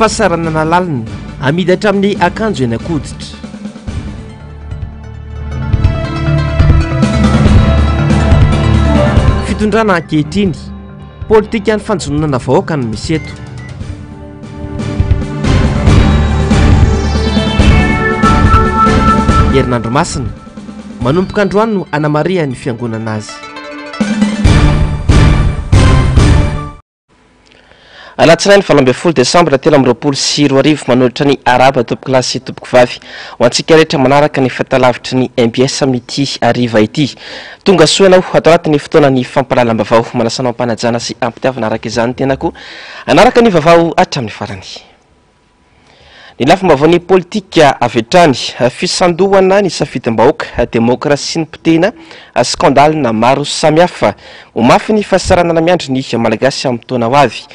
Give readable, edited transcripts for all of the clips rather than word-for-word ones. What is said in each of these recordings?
fahasarana nalalina amidy hatramin'ny akanjo eny akoditra. Fitondrana ankehitriny politika ny fanjononana vahoaka no misy eto. Herinandro Masina manomboka androany no Anna Maria ny fiangonana azy. Alatsinainy 12 Desambra 2024 manolotra ny araba tompoko lahy sy tompoko vavy ho antsika rehetra manaraka ny fahatalavitry ny MBS amin'ity ariva ity. Tonga soa ianao ato anatin'ny fotoana ny fampalalam-bavao manasanao ampanajana sy ampitiavana araka izany tenako anaraka ny vavao hatramin'ny farany. Ny lafim-baovany politika avy hatrany fisandohana ny safidim-bahoaka demokrasia ny potehina skandalina maro samihafa ho mafy ny fahasaranana miandry ny malagasy amin'ny taona ho avy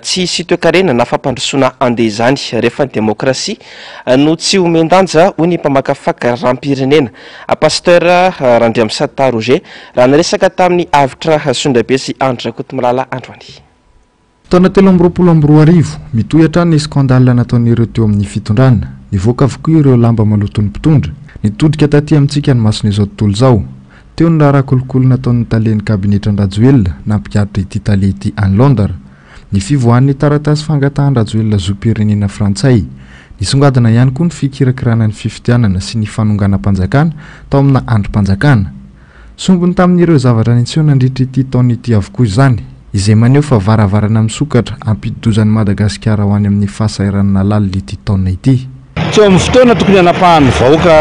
tsy hisy toe-karena na fampandrosoana andeha izany rehefa ny demokrasia no tsy homendanja ho ny mpamakafaka rahampirenena. Pasteur Randriamsata Roger raha niresaka tamin'ny avitra Sondrabe sy Andra Kotomilala androany. Taona 2024 mitohy hatrany ny skandalina nataon'ireo teo amin'ny fitondrana nivoaka avokoa ireo lamba maloton'ny mpitondra nitodika taty amintsika ny masony izao tontolo izao teo ny raha kolokolo nataon'ny talen'ny kabinetra Rajoelina nampikaritra ity tale ity any Londres ny fivoahan'ny taratasy fangatahan Rajoelina zoam-pirenena Frantsay nisongadina ihany koa ny fikirakirana ny fifidianana sy ny fanonganam-panjakana tao amina androm-panjakana sombony tamin'ireo zavatra nitseho nandritra ity taona ity avokoa izany izay maneho fa varavarana misokatra ampididozan'ny Madagasikara ho any amin'ny fahasahiranana lalina ity taona ity. Tsy amin'ny fotoana tokony hanapahan'ny vahoaka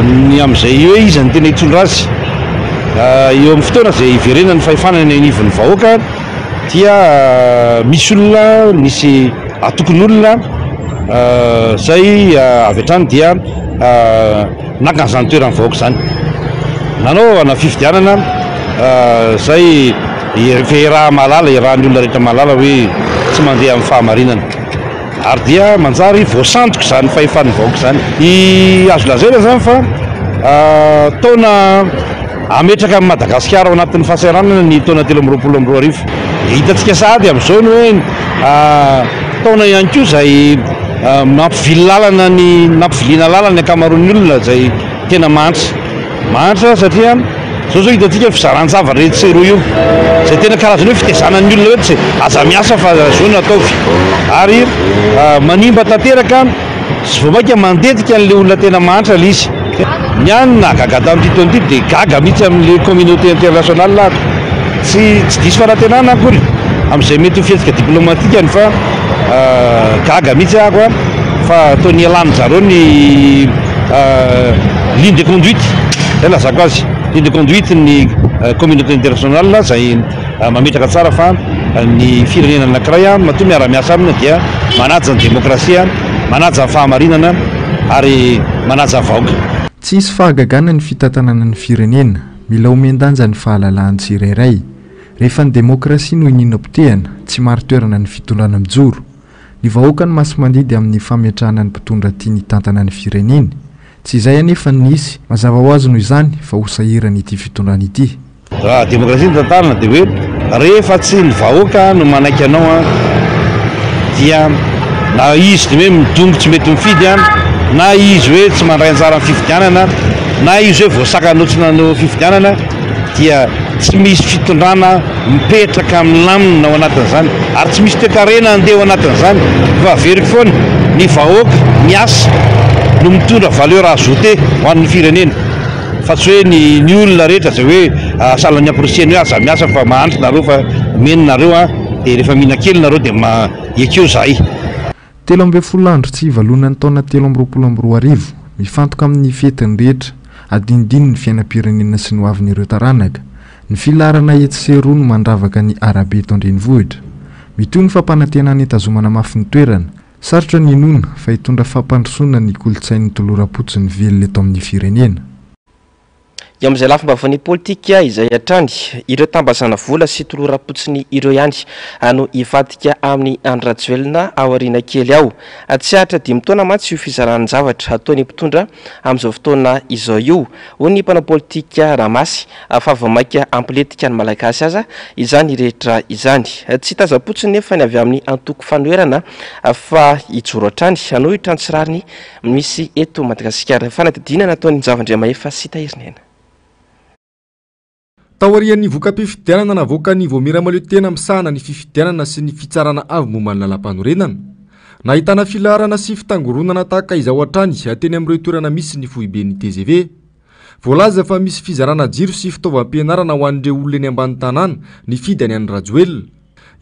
ny amin'izay hoe izy ny tena hitondra azy. Eo amin'ny fotoana izay iverenany fahefanany anivon'ny vahoaka dia misy olona misy atokon'olona zay avy hatrany dia nakany izany toeran'ny vahoaka izany. Nanao ana fifidianana zay raha malala irahan'ny olona rehetra malala hoe tsy mandeha amin'ny fahamarinana ary dia manjary voasantoko izany fahefan'ny vahoaka izany. I azo lazaina zany fa taona ametraka amin'ny Madagasikara ao anatin'ny fahasahiranana ny taona 2024 hitantsika sady amin'izao ny hoe taona ihany koa izay nampivily lalana ny nampiviliana lalana ny ankamaroan'ny olona izay tena mantra satria zao hitantsika fizaran-javatra rehetra roa io izay tena karazany hoe fitezanan'ny olona hoe tsy aza miasa fa zao no ataovy ary manimba tanteraka sy vao maika mandetika n'ilay olona tena mantra ilay izy. Ny any nagaga tamin'ity taona ity dia gaga mihitsy amin'ilay communauté internationale lato tsy diso fanatenana akory amin'izay mety ho fihetsika diplomatikany fa gaga mihitsy ako fa ataony ialany zareo ny ligne de conduite zay lazako azy ligne de conduite ny communauté internationale izay mametraka tsara fa ny firenena anankiray matoa miara-miasa aminy dia manaja ny demokrasia, manaja ny fahamarinana ary manaja ny vahoaka. Tsy hisy fahagagana ny fitantanana ny firenena, mila homendanja ny fahalalan'ny tsirairay. Rehefa ny demokrasia no ininam-potehana, tsy maro toerana ny fitondrana mijoro. Ny vahoaka ny maso-mandidy amin'ny fametrahana ny mpitondra tiany tantana ny firenena. Tsy izay anefa nisy mazava ho azy noho izany fa ho sahirana ity fitondrana ity. Raha demokrasia ny tantarana dia hoe rehefa tsy ny vahoaka no manaiky anao dia na izy dia hoe midongo tsy mety mifidy na izy hoe tsy mandray anjara amin'ny fifidianana na izy hoe voasakanotsina no fifidianana dia tsy misy fitondrana mipetraka amin'ny lamina ao anatin'izany ary tsy misy toe-karena andeha ao anatin'izany fa veriky foana ny vahoaka miasa no mitondra valeur ajoutée ho an'ny firenena fa tsy hoe ny olona rehetra zay hoe salan'ny amporisiany hoe aza miasa fa mahandry nareo fa menonareo dia rehefa mihinan-kely nareo dia ekeo zay. 12 andro tsy hivalonan'ny taona 2024 mifantoka amin'ny fetiny rehetra adinidiny ny fiainam-pirenena sy ny hoavin'ireo taranaka ny filarana etseroa no mandravaka ny arabe eto an-drenivohitra mitoy ny fampanantenana hitazomana mafy ny toerana sarotra ny inona fa hitondra fampandrosoana ny kolontsain'ny toloram-potsiny velona eto amin'ny firenena. eo amin'izay lafomba vony politika izay hatrany ireo tambazana vola sy toloram-potsiny ireo ihany no ivadika amin'ny andro rajoelina ao ariana kely ao. Tsy ahatra 5 taona mantsy io fizarana zavatra ataony mpitondra amin'izao fotoana izao io. Hoy ny mpanao politika Ramasy fa voamaika ampiletika ny malagasy aza izany rehetra izany. Tsy taza-potsiny nefa ny avy amin'ny antoko fanoherana fa ijoro hatrany no hitransirariny misy eto Madagasikara. Fanadidina nataony Zavandriamahefa sy Tahirnena. Taorian'ny voka-pifidianana navoaka ny voamiramalo tena misahana ny fifidianana sy ny fitsarana avy momba ny lalam-panorenana. Nahitana filaharana sy fitangoronana tahaka izao hatrany ateny amin'ireo toerana misy ny foiben'ny TGV. Voalaza fa misy fizarana jiro sy fitaovam-pianarana ho an'ireo olona eny ambany tanàna ny fidany an'ny Rajoelina.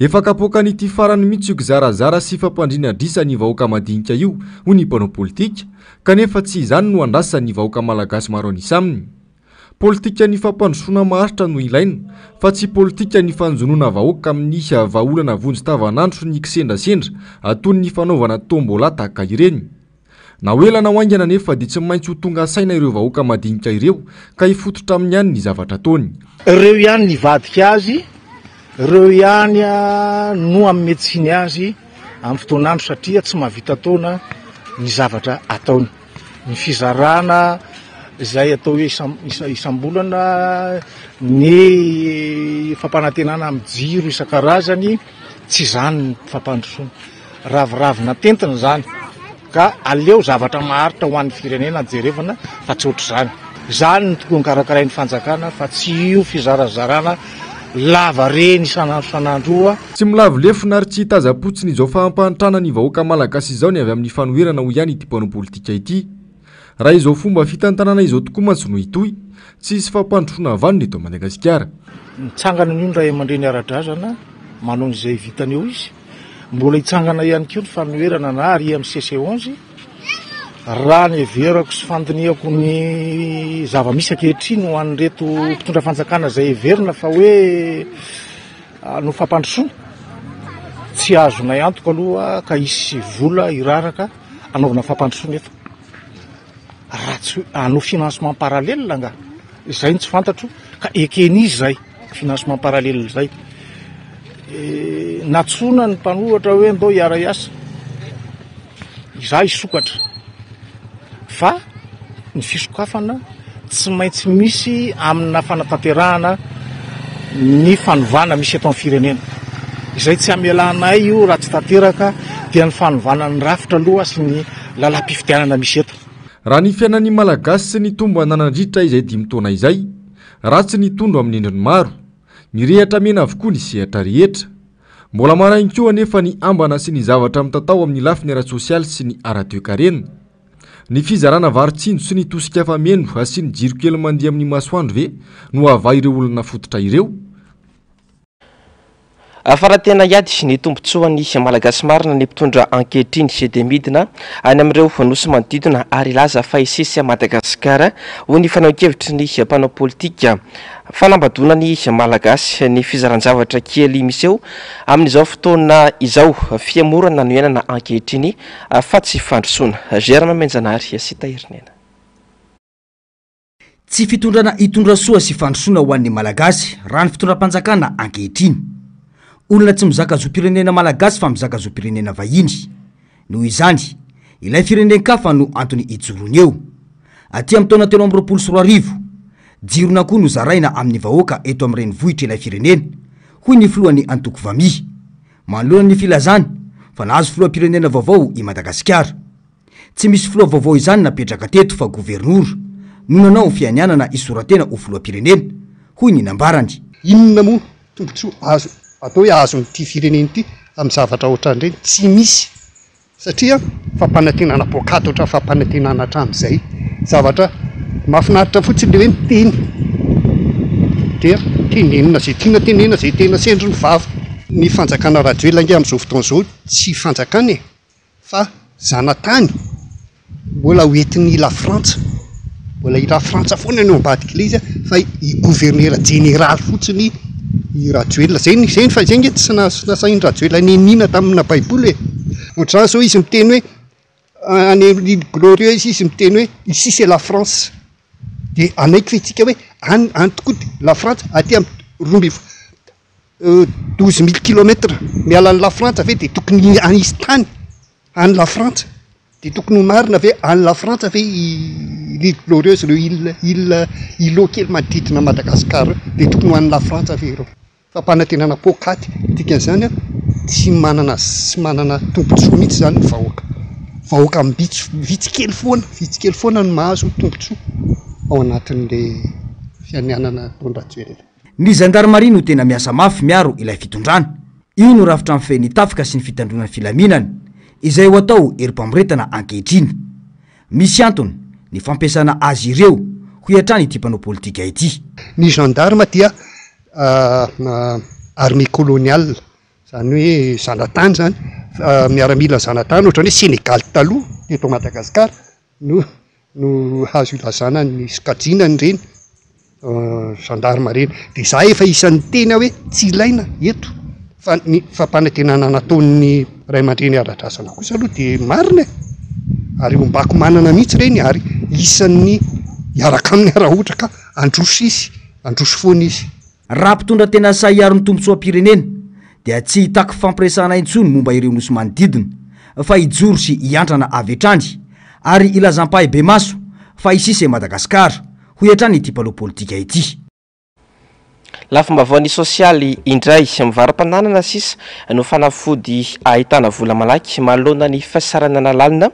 Efa kapoaka n'ity farany mihitsy io kizarazara sy fampandriana drisa ny vahoaka madinika io ho ny mpanao politika, kanefa tsy izany no andrasa ny vahoaka malagasy maro anisa aminy. Politika ny fampandrosoana maharitra no ilaina, fa tsy politika ny fanjonoana vahoaka amin'ny vahaolana vonjy-tavanandro ny kisendrasendra atony ny fanaovana tombola tahaka ireny. Na hoelana hoaingana nefa dia tsy maintsy ho tonga saina ireo vahoaka madinika ireo ka hifototra amin'ny ihany ny zavatra ataony. Ireo ihany ny vadika azy, ireo ihany no amin'ny medisiny azy amin'ny fotoanandro satria tsy mahavita taona ny zavatra ataony. Ny fizarana izay atao hoe isam-bolana, ny fampanantenana amin'ny jiro isan-karazany, tsy izany ny fampandrosoana. Raviravina tentina izany. Ka aleo zavatra maharitra ho an'ny firenena jerevana fa tsy ohatr' izany. Izany ny tokony karakarain'ny fanjakana fa tsy io fizarazarana lava reny isanandro. Tsy milavolefona ary tsy taza-potsiny izao fahampantrana ny vahoaka malagasy izao ny avy amin'ny fanoherana ho ihany ity mpanao politika ity. Raha izao fomba fitantanana izao tokoa mantsy no hitoy, tsy isy fampandrosoana vanona eto Madagasikara. Mitsangana ny ndray aman-dreny ara-drazana manao izay vitany eo izy. Mbola hitsangana ihany koa ny fanoherana na ary amin'ny CC11 raha ny everako sy fandiniako ny zava-misy ankehitriny ho an'ireto mpitondra fanjakana izay everina fa hoe no fampandrosoana tsy azonay antoka aloha ka isy vola iraraka anaovana fampandrosoana eto. Raha tsy ano financement parallèle nga izay tsy fantatro ka ekenizy zay financement parallèle zay. Natsona ny mpanohatra hoe ndao hiara iasa izay isokatra fa ny fisokafana tsy maintsy misy amina fanatanterahana ny fanovana misy eto amin'ny firenena. Izay tsy amelanay io raha tsy tanteraka dia ny fanovana ny rafitra aloha sy ny lalam-pifidianana misy eto. Raha ny fiainan'ny malagasy sy ny tombo ananandritra izay 5 taona izay, ratsy ny tondro amin'ny endriny maro, mirehatra mena avokoa ny sehatra rehetra. Mbola marainy koa anefa ny ambana sy ny zavatra mitatao amin'ny lafiny ara-sosialy sy ny ara-toe-karena. Ny fizarana varitsindro sy ny tosika fameno sy ny jiro kely mandeha amin'ny masoandro ve no ava ireo olona fototra ireo. Afara tena iady ny tombotsoan'ny malagasy marina ny mpitondra ankehitriny sy dia midina any amin'ireo nosy manodidina ary laza fa isisy Madagasikara ho ny fanaon-kevitry ny mpanao politika. Fanambadonany malagasy ny fizaran-javatra kely misy eo amin'izao fotoana izao fiamorana no ianana ankehitriny fa tsy fandrosoana. Germain Menjanary sy Tahirnena. Tsy fitondrana hitondra soa sy fandrosoana ho an'ny malagasy raha ny fitondram-panjakana ankehitriny. Olona tsy mizaka zo-pirenena malagasy fa mizaka zo-pirenena vahiny. Noho izany, ilay firenen-kafa no antony ijorony eo. Aty amin'ny taona 2024, jirona koa no zaraina amin'ny vahoaka eto amin'ny renivohitra ilay firenena, hoy ny filohan'ny antoko vami. Manoloana ny filazany fa nahazo filoha-pirenena vaovao i Madagasikara. Tsy misy filoha vaovao izany napetraka teto fa gouvernour no nanao fianianana isoratena ho filoha-pirenena, hoy ny nambarany. Inona moa tombotsoa azo atao hoe azo n'ity firenena ity amin'ny zavatra ohatran'ireny tsy misy satria fampanantenana pokatotra fampanantenana hatramin'izay zavatra mahafinaritra fotsiny le hoe miteny dia tenenina zay tiana tenena zay tena sendro ny vava. Ny fanjakana Rajoelina ange amin'izao fotoana izao tsy fanjakana fa zanatany mbola hoentin'ny la Frantsa, mbola i la Frantsa foana no ambadika ilay izy fa i gouverneur général fotsiny i Rajoelina zay fa zay nge tsy nasainy Rajoelina nenina tamina baiboly ohatr'izany zao izy miteny hoe any glorieux izy miteny hoe ici c'est la France dia anaiky fetsika hoe any tokoa la France aty am 12 000 kilomètres miala ny la France ave de tokony anisy tany any la France de tokony ho marina ave any la France ave l'île glorieuse reo îlot kely manodidina Madagasikara de tokony ho any la France ave reo fampanantenana pokaty dikan'izany a tsy manana tombontsoa mihitsy zany ny vahoaka vitsy kely foana no mahazo tombontsoa ao anatin'le fianianana tondrajoelena. Ny gendarmerie no tena miasa mafy miaro ilay fitondrana. Io no rafitra amin'ny fehiny tafika sy ny fitandronana filaminana izay ho atao erim-pamoretana ankehitriny. Misy antony ny fampiasana azy ireo ho hiatrany ity mpanao politika ity. Ny gendarme dia armée coloniale zany hoe zanatany zany miaramila zanatany ohatrany hoe Sénégal taloha teto Madagasikara no hazo ilazana ny sokajinany reny gendarme reny de za efa isan'ny teny hoe tsy ilaina eto fa ny fampanantenana nataon'ny ray aman-dreny ara-drasana kosa aloha de marina ary ombako manana mihitsy reny ary isan'ny hiaraka amin'ny raha ohatra ka androso foana izy. Raha mpitondra tena sahiaro ny tombotsoam-pirenena dia tsy hitako fampiresahana intsony momba ireo nosy manodidina fa hijoro sy hiantrana avy hatrany ary ilazam-pahay be maso fa isisa Madagasikara ho hiatrany ity mpano politika ity. Lafim-bavaony sosialy indray mivaram-pananana sisa no fanafody ahitana vola malaky manoloana ny fasarana lalina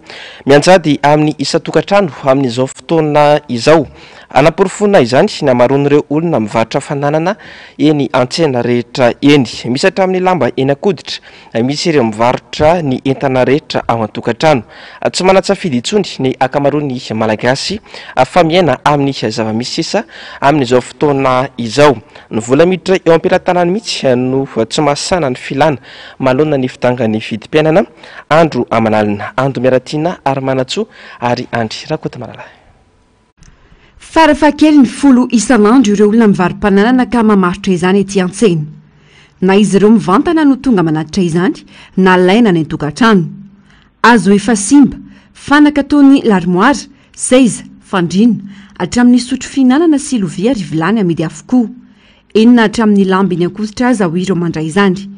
mianjady amin'ny isa-tokantrano amin'izao fotoana izao. Anaporofona izany ny amaron'ireo olona mivarotra fananana eny antsena rehetra eny. Misy hatramin'ny lamba eny akoditra, misy ireo mivarotra ny entana rehetra ao an-tokantrano. Tsy manatsafidy intsony ny akamaroan'ny malagasy fa miaina amin'ny zava-misy sisa amin'izao fotoana izao. Ny vola miditra eo am-pelantanany mihitsy no tsy mahasana ny filana malona ny fitangan'ny vidim-piainana. Andro Amanalina, Ando Miaratina, Armanatso ary Andry Rakotomarala. Farafakely ny folo isan'andro ireo olona mivarom-pananana ka mamarotra izany ety an-tsena. Na izy ireo mivantana no tonga manatitra izany na laina ny an-tokantrano. Azo efa simba, fanaka toy l'armoire, seza, fandriana, hatramin'ny sotro fihinanana sy lovia ary vilany amidy avokoa. Enina hatramin'ny lamba eny ankoditra aza ho ireo mandray izany.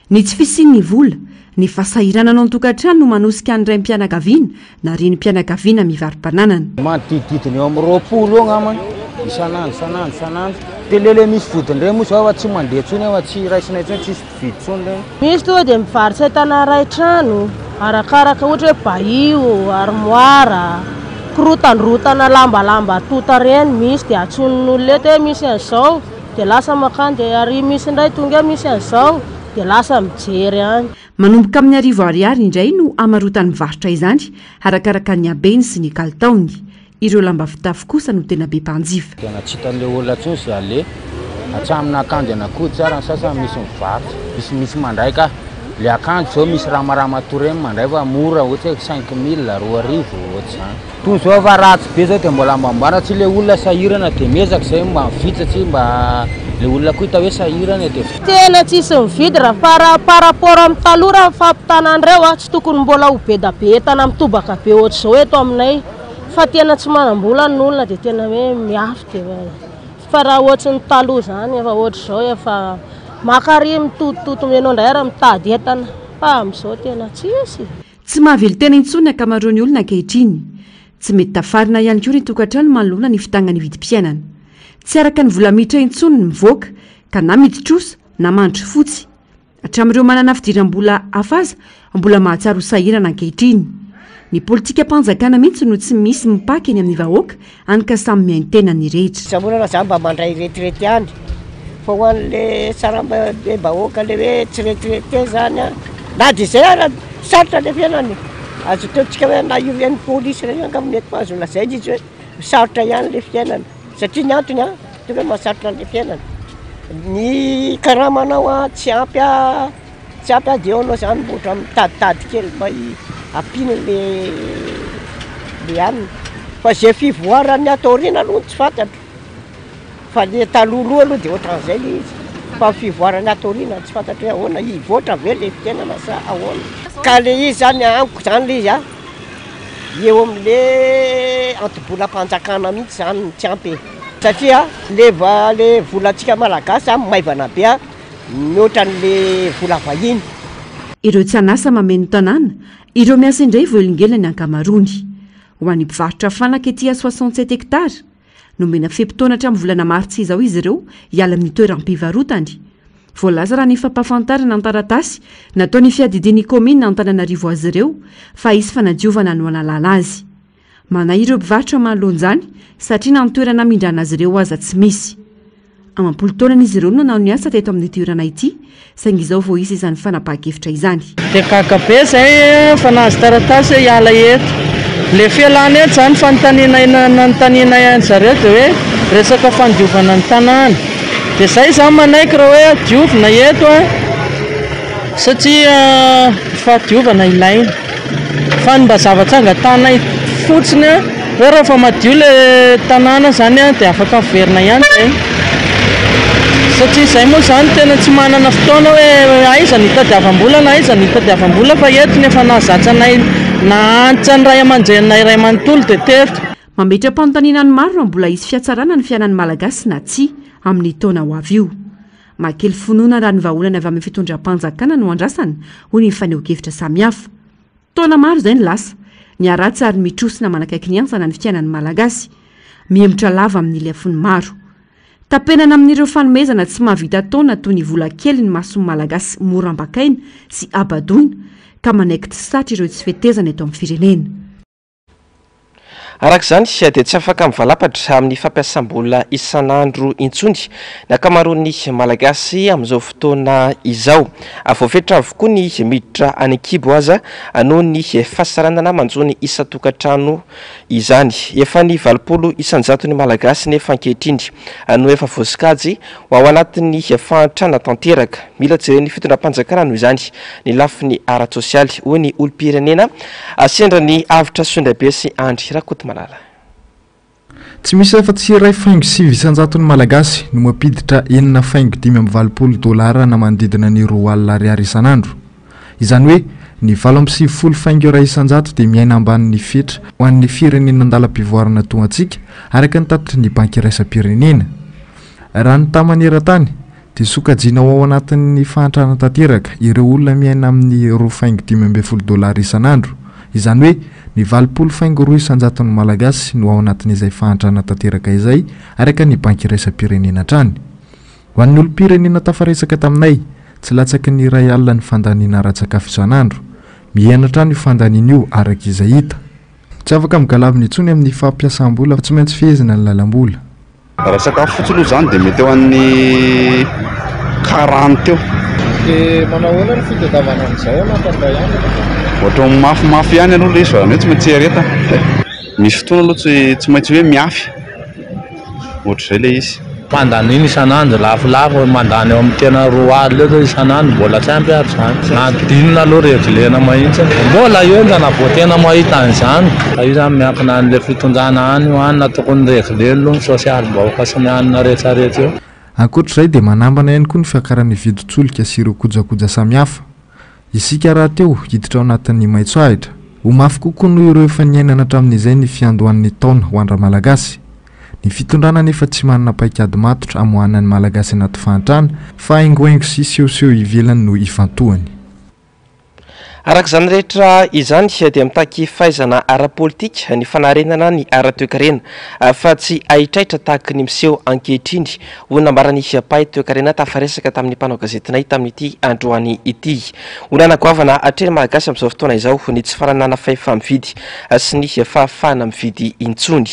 Ny tsy fisian'ny vola, ny fasahirana ao an-tokantrano no manosika ny ray mpianakaviana na reny mpianakaviana mivarom-pananana. Manodidididiny eo amin'ny 20 eo angambany isanandro de lele misy vodiny reny moa zao tsy mandeha tsony aho tsy raisina tsony tsisy vidy tsony reny. Misy toa de mivarotra entana ray trano arakaraka ohatra hoe bahio, armoire, korotandrotana lambalamba tota reny misy de atson'olona eto hoe misy an'izao de lasa makany de ary misy indray tonga misy an'izao de lasa mijery any. Manomboka amin'ny 10 ariary indray no amarotany mivarotra izany arakaraka ny habeny sy ny kalitaony. Ireo lamba fitafy kosa no tena be mpanjifa. Tena tsy hitan'le olona tsony sy ale atramina akanjo anakody tsara ny sasany misy mivarotra misy mandray ka le akanjo zao misy ramarama toreny mandray fa mora ohatra hoe 5 000 2,000 ohatra zany. Toy zao fa ratsy be zao de mbola ambambara tsy le olona sahirana de mezaka zay mba mividy satria mba le olona koa hita hoe sahirana de tena tsisy mividy raha par rapport amin'ny taloha raha fampitanandreo tsy tokony mbola ho be da be entana mitobaka be ohatra zao eto aminay fa tena tsy manambola ny olona de tena hoe miafy de fa raha ohatra ny taloha zany efa ohatra zao efa makary mitototo menao ndray ara mitady entana fa amin'izao tena tsisy. Tsy mahavelo tena intsony akamaroan'ny olona ankehitriny. Tsy mety tafarina ihany koa ny tokantrano manoloana ny fitangany vidim-piainana. Tsy araka ny vola miditra intsony ny mivoaka ka na miditrosa na mandry fotsy. Hatramin'ireo manana fidiram-bola hafaza mbola mahatsara ho sahirana ankehitriny. Ny politika mpanjakana mihitsy no tsy misy mipaky eny amin'ny vahoaka any ka samy miain-tena ny rehetra. Samona za mba mandray retraité any fa ho an'le saramba be vahoaka le hoe tsy retraité zany na de zay ara sarotra le fiainany. Azo ataontsika hoe na io any polisy reny angamba mety mahazo lazaina izy hoe sarotra ihany le fiainana satria ny antony tena mahasarotra le fiainana. Ny karaha manao tsy ampy de eo anao zany mbotra mitaditady kely mba ampiny le anina fa zay fivoarany ataoriana aloha tsy fantatro fa le taloloha aloha de ohatran'izay le izy fa fivoarany ataoriana tsy fantatro hoe ahoana hivoatra ve le fiainana sa ahoana ka le izy zany amiko zany le izy eo amin'le antobola-panjakana mihitsy zany tsy ampy satria le volantsika malagasy maivana be mihoatra n'le vola vahiny. Ireo tsy anasa mameno tanàna ireo miasa indray voelingelany ankamarony ho an'ny mpivarotra fanaka etỳ 67 hektara nomena fepitaona hatramin'ny volana martsa izao izy ireo hiala amin'ny toeram-pivarotany. Voalaza raha ny fampahafantarana ny taratasy nataony fiadidiany komina Antananarivo azy ireo fa hisy fanadiovana no analala azy. Manay ireo mpivarotra mahalonjany satria na ny toerana mindrana azy ireo aza tsy misy. Amampolo taonany izy ireo no nanao ny asa teto amin'ny toerana ity saingy izao vao isy izany fanapahan-kevitra izany. Dia kakabe zay fanazy taratasy hiala eto. Le fialana eto zany fanontaniana zareo dia hoe resaka fandiovana ny tanàna. Dia zay zany manaiky raha hoe diovina eto satria fadiovana ilaina. Fa mba zavatra angatanay fotsiny hoe raha fa madio le tanàna zany dia afaka miverina ihany zay. Satria zay moa zany tena tsy manana fotoana hoe aiza ny tadiavam-bola na aiza ny tadiavam-bola fa eto nefa nazatsanay na antitra ny ray aman-drenay ray manontolo dia teto. Mametra-panontaniana ny maro mbola hisy fiatsarana ny fiainan'ny malagasy na tsy amin'ny taona ho avy io. Makely finoana raha ny vahaolana avy amin'ny fitondram-panjakana no andrasana ho ny faneho-kevitra samihafa. Taona maro izay ny lasa ny aratsy ary mitrosina manakaiky ny ansana ny fiainan'ny malagasy miemotra lava amin'ny lefiny maro. Tapenana amin'ireo fanomezana tsy mahavita taona toy ny vola kely ny mason'ny malagasy mora ambakaina sy abadoina ka manaiky tsy satra ireo tsy fetezana eto amin'ny firenena. Arak'izany dia tsy afaka mivalapatra amin'ny fampiasam-bola isan'andro intsony ny ankamaroan'ny malagasy amin'izao fotoana izao. Voafetra avokoa ny miditra any an-kibo aza noho ny fahasaranana manjony isan-tokantrano izany. Efa ny 20 isan-jato ny malagasy nefa ankehitriny no efa voasokajy ho ao anatin'ny fahantrana tanteraka. Mila jereny fitondram-panjakana noho izany ny lafiny ara-tsosialy hoy ny olom-pirenena sendra ny avitra Sondrabe sy Andry Rakoto Malala. Tsy misy afa-tsy iray faingo 9 isan-jato ny malagasy no mampiditra $4.20 na manodidina ny $2 isan'andro. Izany hoe ny 7.90 faingo iray isan-jato dia miaina ambanin'ny fetra ho an'ny firenena andalam-pivoarana toantsika araka ny tatitry ny banky iraisam-pirenena. Raha ny tamaneran-tany dia sokajiana ao anatin'ny fahantrana tanteraka ireo olona miaina amin'ny $2.50 isan'andro. Izany hoe ny 20.2 isan-jato ny malagasy no ao anatin'izay fahantrana tanteraka izay araka ny banky iraisam-pirenena trany. Ho an'ny olom-pirenena tafaresaka taminay tsy latsaky ny iray alina ny fandaniana ara-tsakafo isan'andro. Mianatra ny fandaniana io araka izay hita. Tsy afaka migalavina intsony amin'ny fampiasam-bola fa tsy maintsy fehezina ny lalam-bola. Ara-tsakafo fotsiny zany dia mety eo amin'ny 40 eo. Dia manao ahoana ny fitadiavana amin'izay mampandray ihany? Ohatra mafimafy ihany aloha le izy fa mety tsy maintsy areta. Misy fotoana aloha tsy maintsy hoe miafy. Ohatr'izay le izy. Mandaniny isan'andro lafolafo mandany eo amin'ny tena 2 alina eo isan'andro mbola tsy ampy ary zany. Na dinina aloha reglena mahitsy. Mbola eo na vao tena mahita an'izany. Fa io zany miankina an'ilay fitondrana any ho anina tokony reglena aloha ny sosialim-bahoaka sy ny anina rehetrarehetra eo. Ankoatr'izay dia manambana ihany koa ny fiakaran'ny vidin-tsolika sy ireo kojakoja samihafa. Isika raha teo hiditra ao anatin'ny maitso ahitra. Ho mafy kokoa noho ireo efa niainana hatramin'izay ny fiandohan'ny taona ho andra malagasy. Ny fitondrana nefa tsy manana paikady matotra amohanan'ny malagasy anaty fahantrana fa haingohaingo sy sehoseho ivelany no ifantohany. Arak'izany rehetra izany dia mitaky fahaizana ara-politika ny fanarenana ny ara-toekarena fa tsy ahitraitra tahaka ny miseho ankehitriny ho nambarany pahy toekarena tafaresaka tamin'ny mpanao gazetinay tamin'ity androany ity. Honana goavana hatreny malagasy amin'izao fotoana izao ny tsy faranana fahefa-mividy sy ny fahafahana mividy intsony.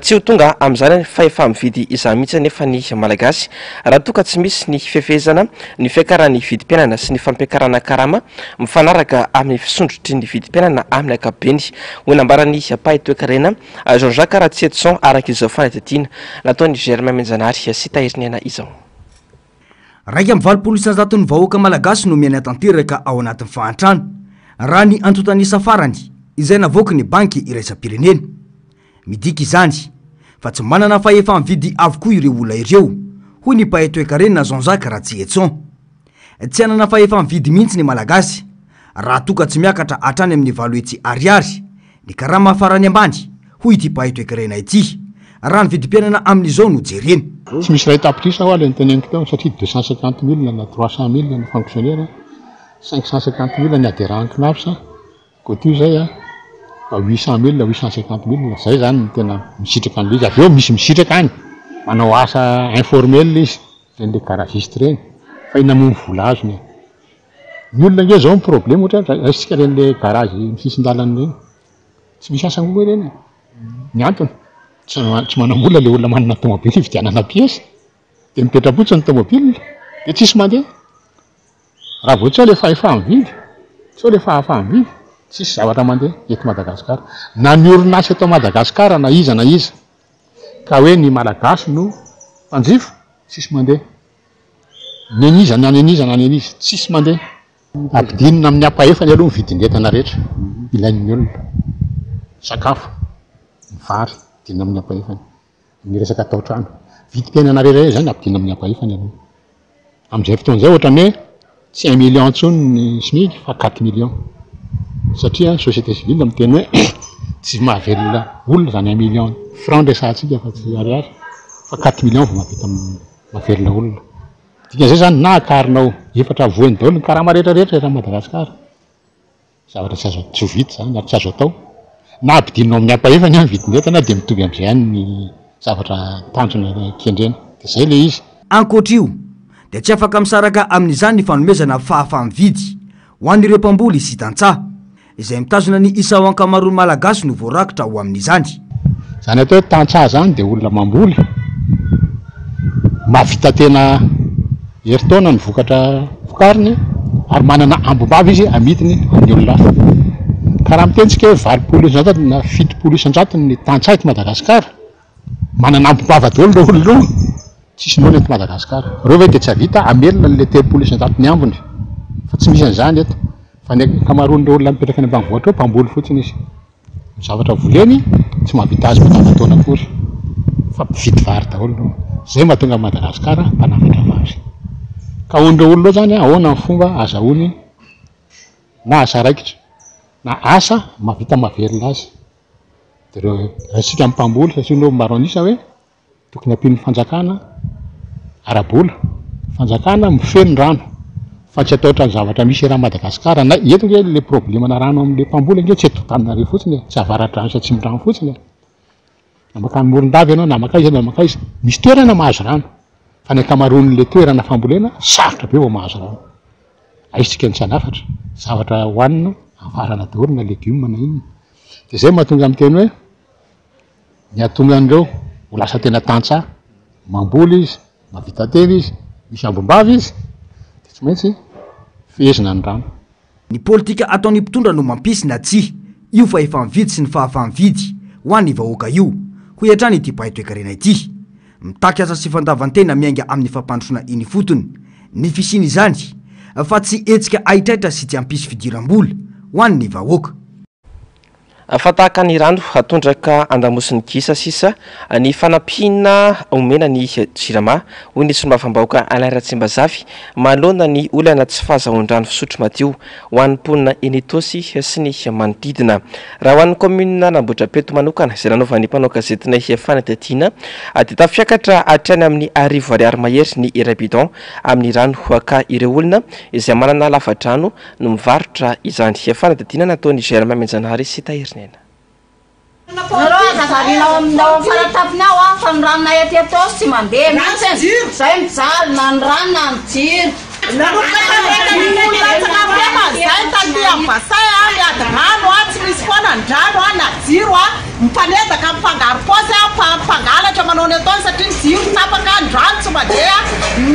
Tsy ho tonga amin'izany fahefa-mividy izany mihitsy nefa ny malagasy raha toka tsy misy ny fifehezana ny fiakaran'ny vidim-piainana sy ny fampiakarana karama mifanaraka amin'ny fisondrotry ny vidim-piainana amin'ny ankapobeny. Ho nambarany pahy toekarena Jean-Jacques Ratsetson araka izao fanadihadiana nataony Germain Menjanary sy Tahiriniana izao. Raika amin'ny 20 isan-jato ny vahoaka malagasy no miaina tanteraka ao anatin'ny fahantrana raha ny antotanisa farany izay navoaka ny banky iraisam-pirenena. Midika izany fa tsy manana fahefa-mividy avokoa ireo olona ireo hoy ny pahy toekarena Jean-Jacques Ratsetson. Tsy anana fahefa-mividy mihitsy ny malagasy raha toka tsy miakatra hatrany amin'ny 7 ariary ny karama farany ambany hoy ity pahy toekarena ity raha ny vidim-piainana amin'izao no jereny. Tsy misy raha tapitrisa ho ale nyteneniko teo satria 250 000 na 300 000 ny fonctionnaire, 550 000 ny adhérent CNAPS, côté zay a 800 000 850 000 zay zany ny tena misitraka an'ilay izy. Avy eo misy misitraka any manao asa informel izy le garagiste reny fa inamomy vola azony. Ny olona nge zao ny problème ohatra aitsika ren'le garage misisin-dalana reny tsy misy asa ngoa reny. Ny antony tsy manambola le olona manana tomobily vidianana pièce de mipetrapotsy ny tomobily de tsisy mandeha. Raha vao tsy le fahefa mividy, tsy le fahafa mividy, tsisy zavatra mandeha eto Madagasikara. Na ny orinasa eto Madagasikara na iza ka hoe ny malagasy no mpanjifa tsisy mandeha. Ny aniza na ny aniza na ny aniza tsisy mandeha. Ampidinina amin'ny ampahefany aloha ny vidin-dentana rehetra ilain'ny olona. Sakafo, ny vary dina amin'ny ampahefany. Ny resaka tao-trano, vidim-piainana rehetra zany ampidinina amin'ny ampahefany aloha. Amin'izay fotoan'izay ohatrany hoe tsy 1 million intsony ny SMIC fa 4 millions. Satria société civile miteny hoe tsy mahavelona olona zany 1 million francs resahantsika fa tsy ariary fa 4 millions vao mahavita mahavelona olona. Dikan'izay zany na akarinao efatra voany daholo ny karama rehetrarehetra eto Madagasikara. Zavatra tsy azo tsy vita zany ary tsy azo atao. Na ampidinao amin'ny ampahefany ny vidin-dentana de mitovy amin'izay ihany ny zavatra tanjona kendrena. De zay le izy. Ankoatra io dia tsy afaka misaraka amin'izany ny fanomezana fahafa-mividy ho an'ireo mpamboly sy tantsaha izay mitazona ny isa ho ankamaroan'ny malagasy no voarakitra ho amin'izany. Zany atao tantsaha zany dia olona mamboly mahavita tena heritaona ny vokatra vokariny ary manana ambom-bava izy amidiny amin'ny olona hafa. Ka raha mitentsika hoe 20 isan-jato na 7 isan-jato ny tantsaha eto Madagasikara, manana ambom-bava daholo ireo olona ireo, tsisy noana eto Madagasikara. Reo ve dia tsy havita amelona n'ilay 3 isan-jato ny ambony fa tsy misy an'izany eto. Fa ny ankamaroan'ireo olona mipetraka any ambanivohitra eo mpamboly fotsiny izy. Ny zavatra voleny tsy mahavita azy matavataona akory fa mpividy vary daholo. Zay mahatonga Madagasikara mpanafatra vary. Ka hoan'ireo olona zany ahoana ny fomba azahoany na asa raikitra na asa mahavita mahavelona azy. De reo isika mpamboly satria nao maro anisa hoe tokony ampian'ny fanjakana arabola, fanjakana mifeno rano fa tsy atao ohatran'ny zavatra misy raha Madagasikara na eto nge le problemana rano amin'le mpamboly nge tsy eto Antananarivo fotsiny, tsy avaratra rano tsy mirano fotsiny. Na makany Morondava ianao na makaiza na makaiza misy toerana mahazo rano fa ny ankamaroan'le toerana fambolena sarotra be vao mahazo rano. Aitsika ny tsy hanafatra zavatra hoanina avarana daholo na legioma na inona. De zay mahatonga miteny hoe ny atonga an'ireo ho lasa tena tantsaha, mamboly izy, mahavita tena izy, misy ambom-bava izy, de tsy maintsy fehezina ny rano. Ny politika ataon'ny mpitondra no mampisy na tsia io fa efa mividy sy ny fahafa-mividy ho an'ny vahoaka io. Ho hiatrany ity paitoekarena ity mitaky asa sy fandavantena miainga amin'ny fampandrosoana iny fotony ny fisiny izany fa tsy etsika aitraitra sy tsy hampisy fidiram-bola ho an'ny vahoaka. Fatahaka ny rano atondraka andamosiny gisa sisa ny fanampina omena ny jirama ho ny sombafambahoaka Alairatsimbazavy manoloana ny olana tsy fahazahoan-drano fisotro matio ho an'ny mponina Enitosy sy ny manodidina. Raha ho an'ny commune Nambohidrapeto manokana izay nanaovan'ny mpanao gazetinay fanadihadiana dia tafiakatra hatrany amin'ny 10 ariary mahery ny irabidon amin'ny rano ka ireo olona izay manana lava-drano no mivarotra izany. Fanadihadiana nataon'ny Germain Menjanary sy Tahirina. Nareo azazarinao aminao faratapinao fa ny rano na ety atao sy mandeha mihitsy zay mijaly na ny rano na ny jiro. Tsy misy foana ny drano na jiro mifanedaka mifangaro pôsy mpangalatra manao ny ataony satria ny jiro tapaka ny drano tsy mandeha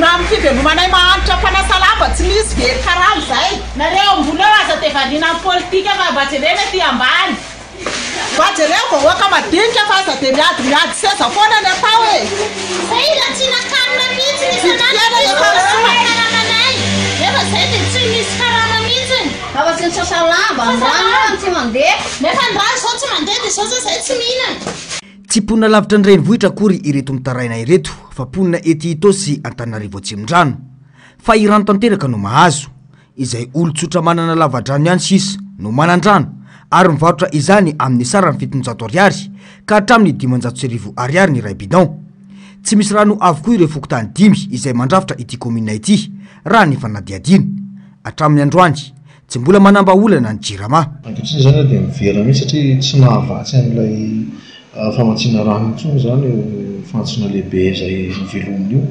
na amin'ny fivelomanay mahanitra fanasalamba tsy misy very karamo zay. Nareo mboleo aza tevaliana amin'ny politika fa bajerena ty ambany. Bajereo vahoaka madinika fa aza dia miady seza foana ny atao e. Zay latsinakanina mihitsy ny sananay. Nefa zay dia tsy misy karama mihitsy. Fa tsy ny sasalamba ny rano tsy mandeha. Nefa ny rano zao tsy mandeha dia zao zay tsy mihinana. Tsy ponina lavitra ny renivohitra akory ireto mitaraina ireto fa ponina ety Itosy Antananarivo Atsimondrano. Fa irano tanteraka no mahazo izay olon-tsotra manana lava-drano ihany sisa no manan-drano ary mivarotra izany amin'ny sarany 700 ariary ka hatramin'ny 500 ariary ny ray bidon. Tsy misy rano avokoa ireo fokotany 5 izay mandrafitra ity komina ity raha ny fanadiadiny. Hatramin'ny androany tsy mbola manamba olana ny jirama. Ankehitriny zany dia mivera mihitsy satria tsy mahavatsy an'ilay famatsiana rano intsony zany fantsona lehibe izay mivelominy io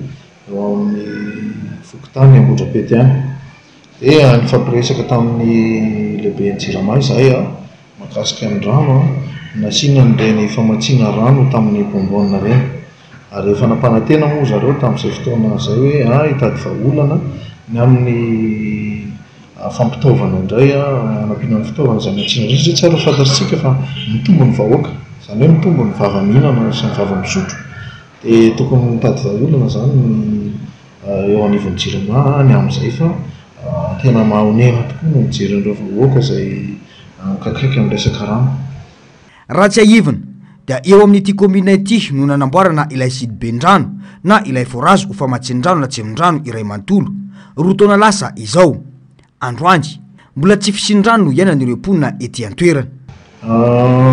eo amin'ny fokotany Ambohidrapety any. Dia nifampiresaka tamin'ny lehibe ny jirama izahay mahakasika ny rano nasiana n'ireny famatsiana rano tamin'ny bonbonina reny. Ary efa nampanantena moa zareo tamin'izay fotoana izay hoe hitady vahaolana ny amin'ny fampitaovana indray anampiana ny fitaovana izay matsiana reny satria tsara fantatsika fa mitombo ny vahoaka, izany hoe mitombo ny vava-mihinana sy ny vava-misotro. Dia tokony mitady vahaolana zany eo anivon'ny jirama ny amin'izay fa tena mahonena tokoa no mijery ireo vahoaka izay mikakaiky amin'ny resaka rano. Raha tsy aivina dia eo amin'ity komina ity no nanamboarana ilay sidiben-drano na ilay forage ho famatsin-drano na tsemin-drano iray manontolo. Roa taona lasa izao. Androany mbola tsy fisin-drano no iainan'ireo mponina ety an-toerana.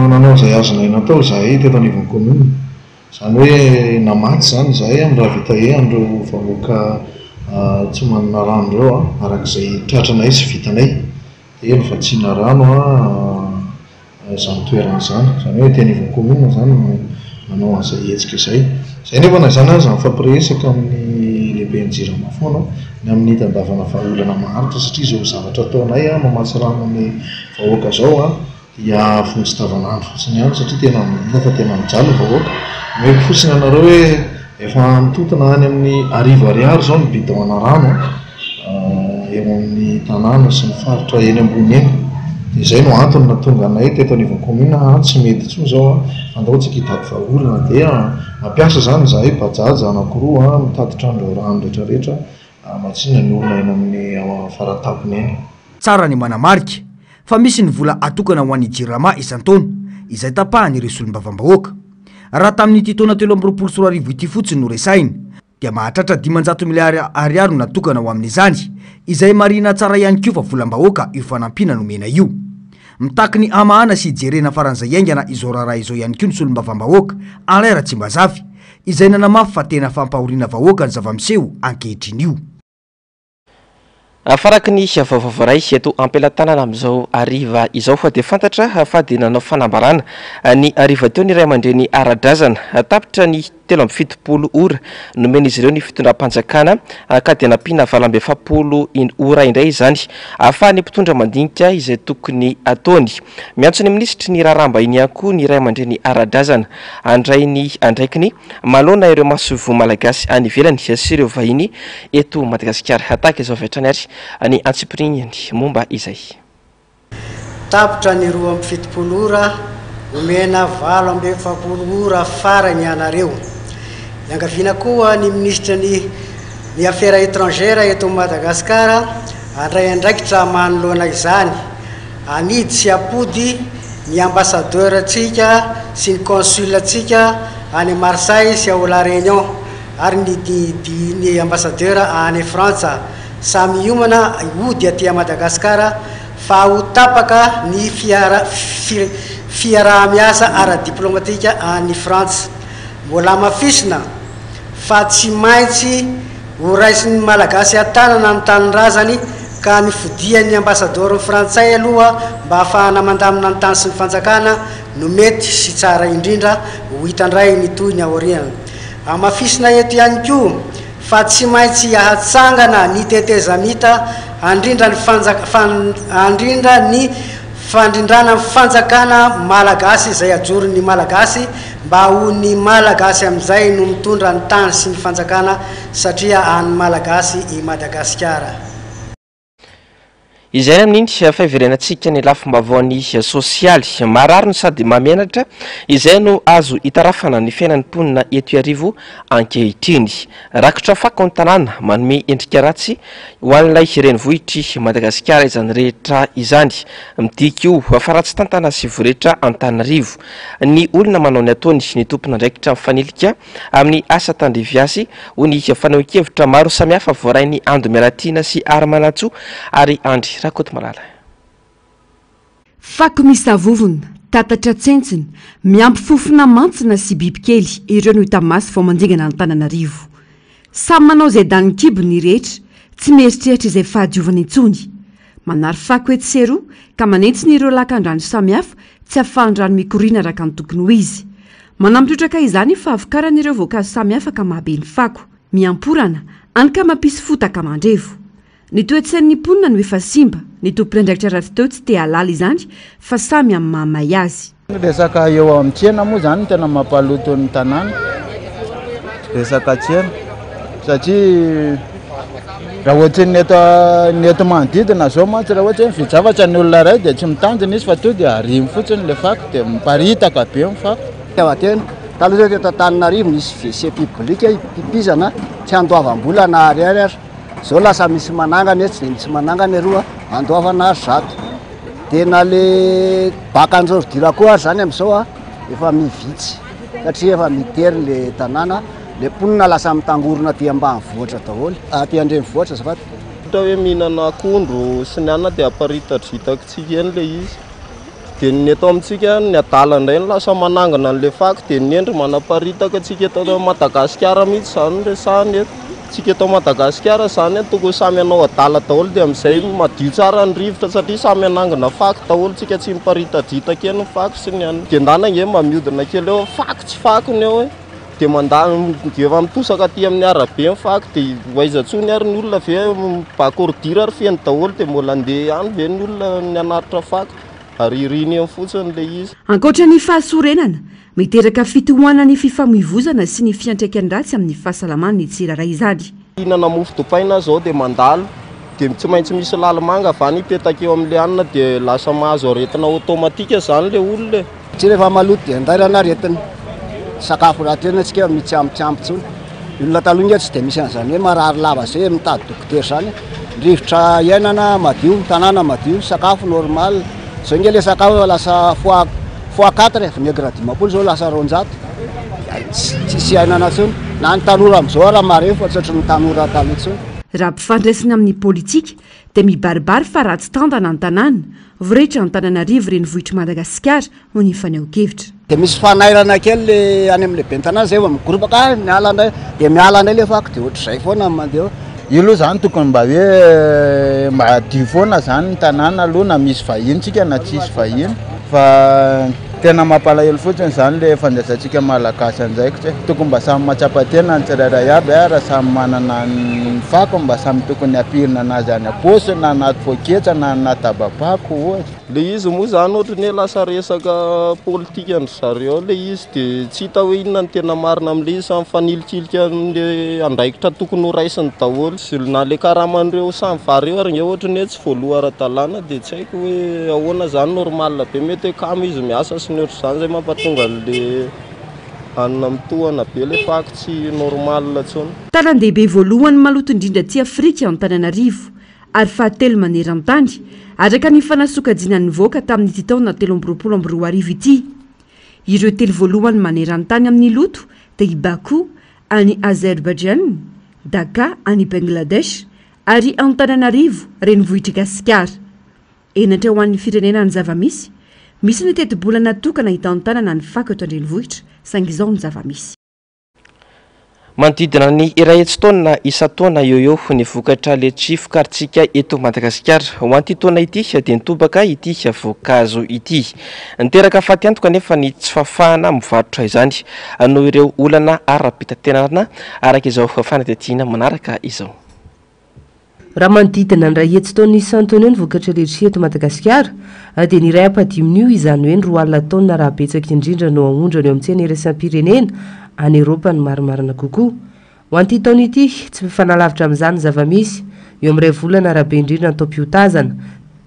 Nanao izay azonay natao izahay teto anivon'ny komina. Izany hoe namaty zany izahay amin'ny raha vita an'ireo vahoaka tsy manana rano ireo arak'izay tratranay sy vitanay. Dia nivatsiana rano izany toerana izany. Izany hoe teny anivon'ny komina zany nanao an'izay hetsika izay. Izay nefa na izany aza mifampiresaka amin'ny lehiben'ny jirama foana ny amin'ny hitandavana vahaolana maharitra satria izao zavatra ataonay mamatsy rano amin'ny vahoaka zao dia fontsy davanandro fotsiny ihany satria tena mihita fa tena mijaly ny vahoaka. Mety fotsiny anareo hoe efa mitotona any amin'ny 10 ariary zao ny bidon-na rano eo amin'ny tanàna sy ny faritra eny ambony eny. Dia izay no antony nahatonga anay teto anivon'ny komina tsy mety intsony zao andaontsika hitady vahaolana dia mampiasa zany izahay bajaja anankiroa mitatitra an'ireo rano rehetrarehetra matsina ny olona eny amin'ny faratapony eny. Tsara ny manamarika fa misy ny vola atokana ho an'ny jirama isan-taona izay tapahan'ireo solombavam-bahoaka. Raha tamin'ity taona 2024 ity fotsiny no resainy dia mahatratra 500 miliary ariary no natokana ho amin'izany izay marina tsara ihany koa fa volam-bahoaka io fanampiana nomena io. Mitaky ny amahana sy jerena faran'izay aingana izao raharaha izao ihany koa ny solombavam-bahoaka Alain Ratsimbazavy izay nanamafy fa tena fampahoriana vahoaka ny zava-miseho ankehitriny io. Afaraky ny vaovavaray eto ampelantanana amin'izao ariva izao fa dia fantatra fa dia nanao fanambarana ny ariva teo ny ray aman-dreny ara-drazana tapitra ny 7 ora nomena izy ireo ny fitondram-panjakana ka dia nampiana 7 ora indray izany ahafahany mpitondra mandinika izay tokony ataony. Miantso ny minisitry ny raramba iny ihany koa ny ray aman-dreny ara-drazana andraikiny malona ireo masovo malagasy any ivelany sy ireo vahiny eto Madagasikara. Ataka izao vetrany ary ny antsipirininy momba izay. Tapitra ny 7 ora omena 7 ora farany ianareo. Niangaviana koa ny ministra ny affaires étrangères eto Madagasikara andray andraikitra manoloana izany anidy sy apody ny ambassadeur atsika sy ny consul atsika any Marseille sy ao La Réunion ary ny ambassadeur any Frantsa samy iomana ody aty Madagasikara fa ho tapaka ny fiaraha-miasa ara-diplomatika any Frantsa. Mbola mafisina fa tsy maintsy ho raisin'ny malagasy atanana ny tanin-drazany ka mifodian'ny ambassadeur frantsay aloha mba ahafahana mandamina ny tany sy ny fanjakana no mety sy tsara indrindra ho hitandray ny toy ny aoriana. Mafisina eto ihany koa fa tsy maintsy ahatsangana ny tetezamita andrindra ny fandrindrana fanjakana malagasy izay ajoron'ny malagasy mba ho ny malagasy amin'izay no mitondra ny tany sy ny fanjakana satria any malagasy i Madagasikara. Izay amin'iny fa iverenantsika ny lafim-baovany sosialy marary no sady mamenatra izay no azo hitarafana ny fiainan'ny mponina eto arivo ankehitriny. Rakotra fako ny tanàna manome endrika ratsy ho an'ilay renivohitry Madagasikara izany rehetra izany. Midika io fa ratsy tantana sy voretra Antananarivo. Ny olona manao ny ataony ny tompona andraikitra mifanilika amin'ny asa tandriviasy ho ny fanaohan-kevitra maro samihafa voarainy Ando Mialatina sy Arimanatso ary Andry Rakoto Malala. Fako misy vovony tatatra tsentsiny miampy fofona mantsina sy bibikely ireo no hita masy vao manjingana ny Tananarivo. Samy manao izay dany kibony rehetra, tsy mieritreritra izay fahadiovana intsony. Manary fako etsy seroa ka manentsiny ireo lakan-drano samihafa tsy ahafahan-drano mikoriana araka ny tokony ho izy. Manampitrotraka izany fa avokaran'ireo voankazo samihafa ka mahabe ny fako, miamporana any ka mampisy fotaka mandrevo. Ny toe-tsain'ny mponina no efa simba, ny tompon'andraikitra ratsy teo tsy te halala izany fa samy amin'ny mahamay azy. Resaka eo amin'ny tsena moa zany tena mampaloto ny tanàna. Resaka tsena satria raha ohatra ny eto manodidina zao mantsy raha ohatra hoe vitsavatra ny olona ray dia tsy mitanjona izy fa to dia arimy fotsiny le fako dia miparitaka be ny fako. Tena taloha teto Antananarivo nisy WC publique ipipizana tsy andoavam-bola na ariary. Zao lasa misy manangana tsy dia misy manangana eroa andoavana zato. Tena le bakanjordira koa ary zany amin'izao efa mivitsy satria efa mitery le tanàna, le mponina lasa mitangorona aty ambanivohitra daholo, aty andrenivohitra zafady. Ohatra hoe mihinana akondro sy ny anana dia aparitadritakitsika eny le izy. Dia ny eto amintsika ny adala indray ny lasa manangana an'le fako dia ny endry manaparitaka atsika eto Madagasikara mihitsy zany resahany eto. Tsika eto Madagasikara zany tokony samy anao adala daholo dia amin'izay madio tsara ny rivotra satria samy anangana fako daholo tsika tsy miparitadritaka eny ny fako sy ny anana. Dia ndana nge mamiodina kely eo fako tsy fako ny eo dia mandany dia efa mitosaka aty amin'ny arabe ny fako dia hoaizatsony ary ny olona ve bakordira ary feny daholo dia mbola andeha any ve ny olona ny anaritra fako ary iriny eny fotsiny le izy. Ankoatra ny fahasorenana, miteraka fitohanana ny fifamoivoizana sy ny fiantraikany ratsy amin'ny fahasalamana ny tsirairay izany. Hihinana mofo dopaina zao dia mandalo dia tsy maintsy misy lalimanga avany ipetaka eo amin'le hanina dia lasa mahazo aretina automatika zany le olona. Tsy rehefa maloto dia andairana aretina. Sakafo raha tena antsika mitsampitsampy tsony. Olona taloha tsy dia misy an'izany hoe marary lava zay mitady dokotera zany. Rivotra iainana madio, tanàna madio, sakafo normal. Zao nge le sakafo lasa fois 4 vinaigre dimapolo zao lasa 200. Tsisy iainana tsony. Na ny tanora amin'izao raha mare fa tsy ohatran'ny tanora taloha tsony. Raha mpifandraisana amin'ny politika dia mibaribary fa ratsy tandana ny tanàna, voretra ny Tananarivo renivohitra Madagasikara ho ny fanehoan-kevitra. Dia misy fanairana kely le any amin'le be tanàna zay migoropaka miala indray dia miala indray le fako dia ohatr'izay foana mandeha. Io aloha zany tokony mba hoe madio foana zany ny tanàna aloha na misy vahiny tsika na tsisy vahiny fa tena mampalahelo fotsiny zany le fandraisantsika malagasy andraikitra. Tokony mba samy matsapa-tena ny tsirairay aby raha samy manana ny fako mba samy tokony apirina anazy any am-paosy na anaty poketra na anaty ababako ohatra. Le izy moa zany ohatra ny lasa resaka politika ny zareo le izy dia tsy hita hoe inona ny tena marina amin'le izy samy fanilitsilika le andraikitra tokony ho raisiny daholo sy na le karaman'ireo samy vareo ary nge ohatra ny hoe tsy voaloha ara-dalàna dia tsy haiko hoe ahoana zany normal be mety hoe kamo izy miasa sy ny ohatr'izany zay mampatonga le anina mitohana be le fako tsy normal tsony. Tanan-dehibe voalohany maloto indrindra aty Afrika ny Tananarivo ary fahatelo maneran-tany araka ny fanasokajina ny voaka tamin'ny ity taona 2024 ity. Ireo telo voalohany maneran-tany amin'ny loto dia i Bakou any Azerbaijan, Dhaka any Bangladesh ary any Tananarivo renivohitra Gasikara. Enatra ho an'ny firenena ny zavamisy, misy ny teti-bola natokana hitan-tanana ny fako eto an-drenivohitra saingy izao ny zavamisy. Manodidina ny iray hetsy-taona isa-taona eo ny vokatra letchi fikarintsika eto Madagasikara. Ho an'ity taona ity dia nitobaka ity voankazo ity. Niteraka fatiantoka nefa ny tsy fafahana mivarotra izany noho ireo olana ara-pitatenana araka izao fanadihadiana manaraka izao. Raha manodidina ny ray hetsy-taona isan-taona ny vokatra letchi eto Madagasikara dia ny iray apadiminy izany hoe ny 4 alina taona raha betsaka indrindra no ahondrana eo amin'ny tsena iraisam-pirenena any Eropa ny marimarina kokoa. Ho an'ity taona ity tsy mifanalavitra amin'izany zavamisy eo amin'ny 2 volana arabe indrindra ny taom-piotazana.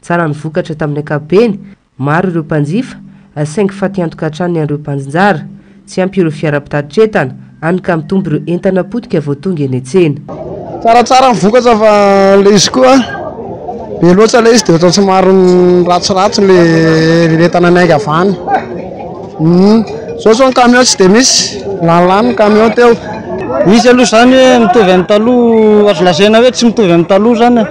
Tsara ny vokatra tamin'ny ankapobeny, maro ireo mpanjifa, saingy fatiantoka hatrany ireo mpanjinjara, tsy ampy ireo fiara-pitatra entana any ka mitombo ireo entana potika vao tonga eny an-tsena. Tsaratsara ny vokatra fa le izy koa be loatra le izy dia ohatran'ny somary ratsiratsy le entana nainga avany. Zao ny camion tsy dia misy lanilany ny camion teo. Misy aloha zany hoe mitovy amin'ny taloha azo lazaina hoe tsy mitovy amin'ny taloha zany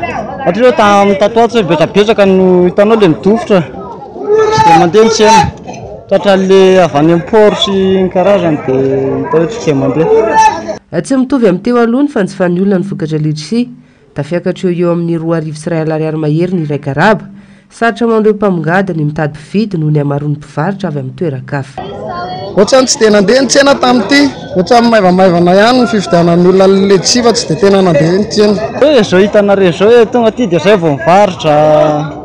satria hoe amin'ny tatoato betsabetsaka no hitanao le midofotra tsy dia mandeha ny tsena. toatrale avy any am-port sy ny karazany dia hita hoe tsy mandeha. Tsy mitovy amin'ny teo aloha ny fanjifan'ny olona ny vokatra letisia tafiakatra eo amin'ny 2,5 mahery ny iray garaba sarotra mandreo mpamongady ny mitady mpividy noho ny hamaroan'ny mpivarotra avy amin'ny toeran-kafa. Ohatrany tsy tena nandeha ny tsena tamin'ity, ohatrany maivamaivana ihany ny fividianan'ny olona letisia fa tsy dia tena nandeha ny tsena. Izao hitanareo izao hoe tonga aty dia izay vao mivarotra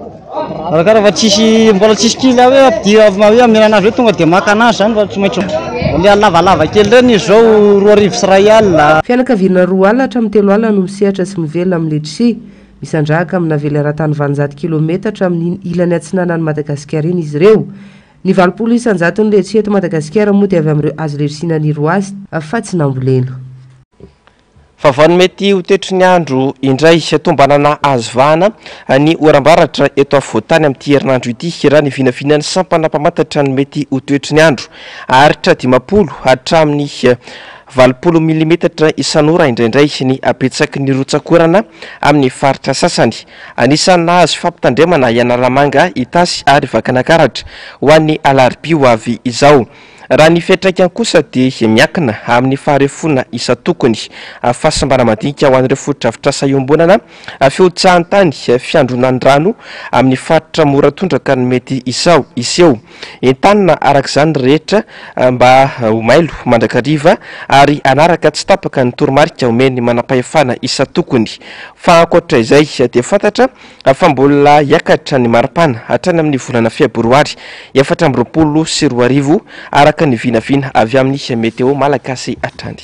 arakaraha fa tsisy mbola tsisy kily hoe ampidia hoe amenana azy hoe tonga dia maka anazy zany fa tsy maintsy le lavalava kely reny izao 2,000 Fianakaviana 2 alina hatramin'ny 3 alina no misehatra sy mivelona amin'ny letisia misandrahaka amina velaran-tany 20 kilometatra amin'ny ilany atsinanan'i Madagasikara iny izy ireo. Ny 20 isanjaton'ny letisia eto Madagasikara moa dia avy amin'ireo azo lersina niro azy fa tsy nambolena. Vavany mety ho toetry ny andro indray tombanana azo vahana ny orambaratra eto afovoantany amin'ity herinandro ity raha ny vinavinan'ny sampanampamantatra ny mety ho toetry ny andro aritra 50 hatramin'ny 20 milimetatra isan'ora indraindray ny abetsaky ny rotsakorana amin'ny faritra sasany. Anisan'ny nahazo fampitandremana Ianaramanga Itasy ary Vakanakaratra ho an'ny alarobia ho avy izao. Raha ny fiantraikany kosa dia miankina amin'ny faharefona isa tokony fahasimbana madinika ho an'ireo fotodrafitrasa iombonana fihotsahantany fiandronan'ny rano amin'ny faritra moratondraka ny mety iseho entanina arak'izany rehetra mba ho mailo mandrakariva ary anaraka tsy tapaka ny toromarika omeny manam-pahefana isa tokony. Fa ankoatra izay dia fantatra fa mbola hiakatra ny maripana hatrany amin'ny volana febroary 2024 araka ny vinavina avy amin'ny meteo malagasy atrany.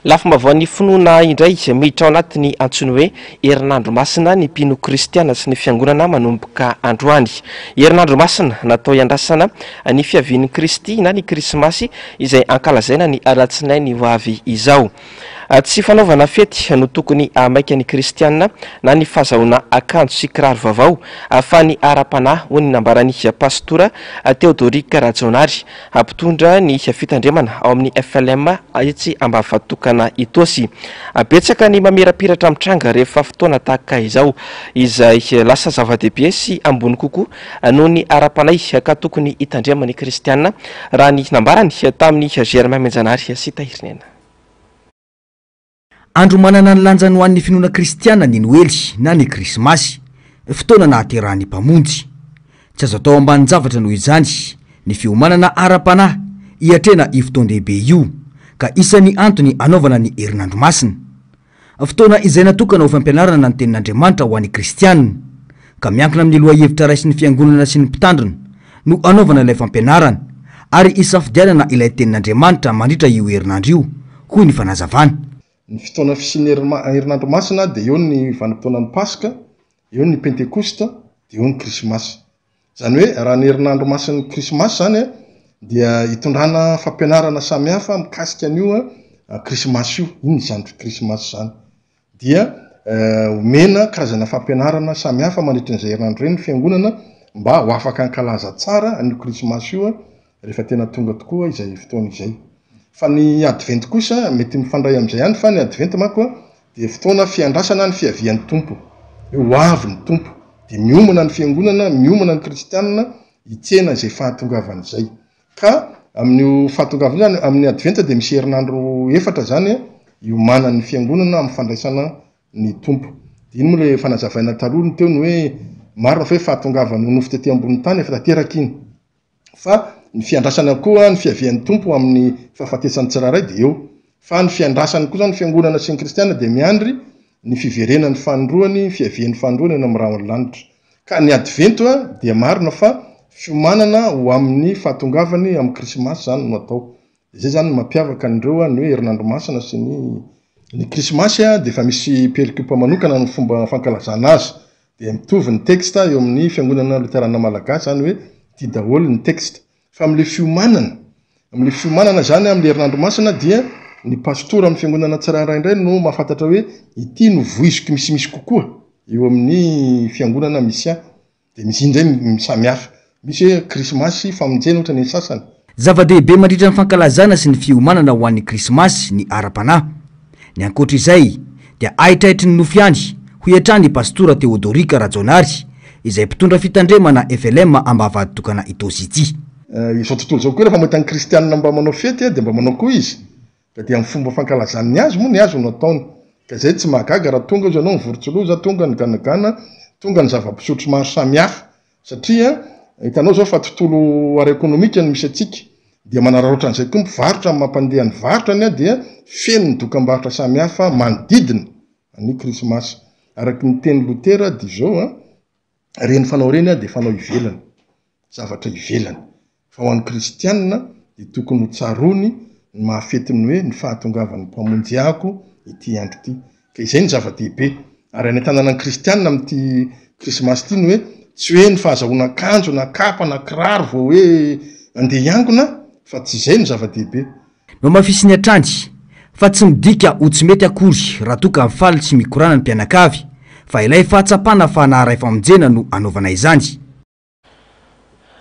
Lafim-bavaon'ny finoana indray miditra ao anatiny antsoiny hoe herinandro masina ny mpino kristiana sy ny fiangonana manomboka androany. Herinandro masina natao iandrasana ny fiavian'ny Kristy na ny krismasy izay ankalazaina ny alatsinainy ho avy izao. Tsy fanaovana fety no tokony amaika ny kristianina na ny fahazahoana akanjo sy kiraro vaovao fa ny ara-panahy ho ny nambarany pastora Teodorika Rajaonary ampitondra ny fitandremana ao amin'ny FLM etsy Ambavatokana Itosy. Betsaka ny mamirapiratra mitranga rehefa fotoana tahaka izao izay lasa zava-dehibe sy ambony kokoa noho ny ara-panahy ka tokony hitandremany kristianina raha ny nambarany tamin'ny Germain Menjanary sy Tahirinena. Andro manana ny lanjany ho an'ny finoana kristiana ny Noely na ny krismasy fotoana nahaterahan'ny mpamonjy. Tsy azo atao ambany zavatra noho izany ny fiomanana ara-panahy hiatrena io fotoan-dehibe io ka isan'ny antony anaovana ny herinandro masina. Fotoana izay natokana ho fampianarana ny tenin'Andriamanitra ho an'ny kristianina ka miankina amin'ny loha-hevitra raisin'ny fiangonana sy ny mpitandrina no anaovana ilay fampianarana ary isafidianana ilay tenin'Andriamanitra mandritra io herinandro io hoy ny fanazavana. Ny fotoana fisian'ny herinandro masina dia eo ny vanim-potoanan'ny Paska, eo ny Pentekosta, dia eo ny Krismasy. Zany hoe raha ny herinandro masin'ny Krismasy zany dia hitondrana fampianarana samihafa mikasika an'io Krismasy io, iny zany Krismasy zany. Dia omena karazana fampianarana samihafa mandritra an'izay herinandro ireny fiangonana mba ho afaka ankalaza tsara an'io Krismasy io rehefa tena tonga tokoa izay fotoana izay. Fa ny adventy kosa mety mifandray amin'izay ihany fa ny adventy manko dia fotoana fiandrasana ny fiavian'ny tompo. Ho avy ny tompo dia miomana ny fiangonana, miomana ny kristianina hitsena izay fahatongavana izay. Ka amin'ny fahatongavana zany amin'ny adventy dia misy herinandro efatra zany hiomana ny fiangonana amin'ny fandraisana ny tompo. Dia iny moa ilay fanazavaina taloha ny teo ny hoe marina fa hoe fahatongavana nofo tetỳ ambony tany efa tanteraka iny. Fa ny fiandrasana koa ny fiavian'ny tompo amin'ny fahafatesany tsirairay dia eo. Fa ny fiandrasany koa zany fiangonana sy ny kristianina dia miandry ny fiverenan'ny fanondroany, fiavian'ny fanondroany eny amin'ny rahon'ny lanitra. Ka ny adventy dia marina fa fiomanana ho amin'ny fahatongavany amin'ny krismasy zany no atao. Izay zany mampiavaka an'ireo ny hoe herinandro masina sy ny krismasy dia efa misy perikupa manokana ny fomba fankalazana azy. Dia mitovy ny texte eo amin'ny fiangonana luterana malagasy zany hoe ity daholo ny texte. Fa amin'ilay fiomanana zany amin'ny herinandro masina dia ny pastora amin'ny fiangonana tsirairay indray no mahafantatra hoe ity no voiziko misimisy kokoa eo amin'ny fiangonana misy dia misy indray samihafa. Misy hoe krismasy famonjena ohatra ny sasany. Zava-dehibe mandritra ny fankalazana sy ny fiomanana ho an'ny krismasy ny ara-panahy. Ny ankoatra izay dia ahitraitry ny nofy ihany ho iantrany pastora Teodorika Rajonary izay mpitondra fitandremana FLM ambavady tokana itozy ity. Izao tontolo zao koa rehefa mahita ny kristianina mba manao fety dia mba manao koa izy ka dia amin'ny fomba fankalazany ny azo moa ny azo no ataony ka zay tsy mahagaga raha tonga izy anao mivorontsoloza tonga ny ganagana tonga ny zava-pisotro maro samihafa satria hitanao zao fa tontolo ara-ekonomika ny misy atsika dia manararaotra an'izay koa mivarotra mampandeha ny varotrany dia feno ny dokam-barotra samihafa manodidina ny krismasy araky ny teny Lutera dia zao reny fanao reny dia fanao ivelany zavatra ivelany fa ho an'ny kristianina dia tokony ho tsarony ny mahafetiny hoe ny fahatongavan'ny mpamonjy ako ity andro ity ka izay ny zava-dehibe ary any tanàna ny kristianina amin'ity krismasy ity ny hoe tsy hoe ny fahazahoana akanjo na kapa na kiraro vao hoe andeha hiangona fa tsy izay ny zava-dehibe. No mafisiny atrandy fa tsy midika ho tsy mety akory raha toka mifaly tsy mikorana ny mpianakavy fa ilay fahatsapana fa naharay famonjena no anaovana izany.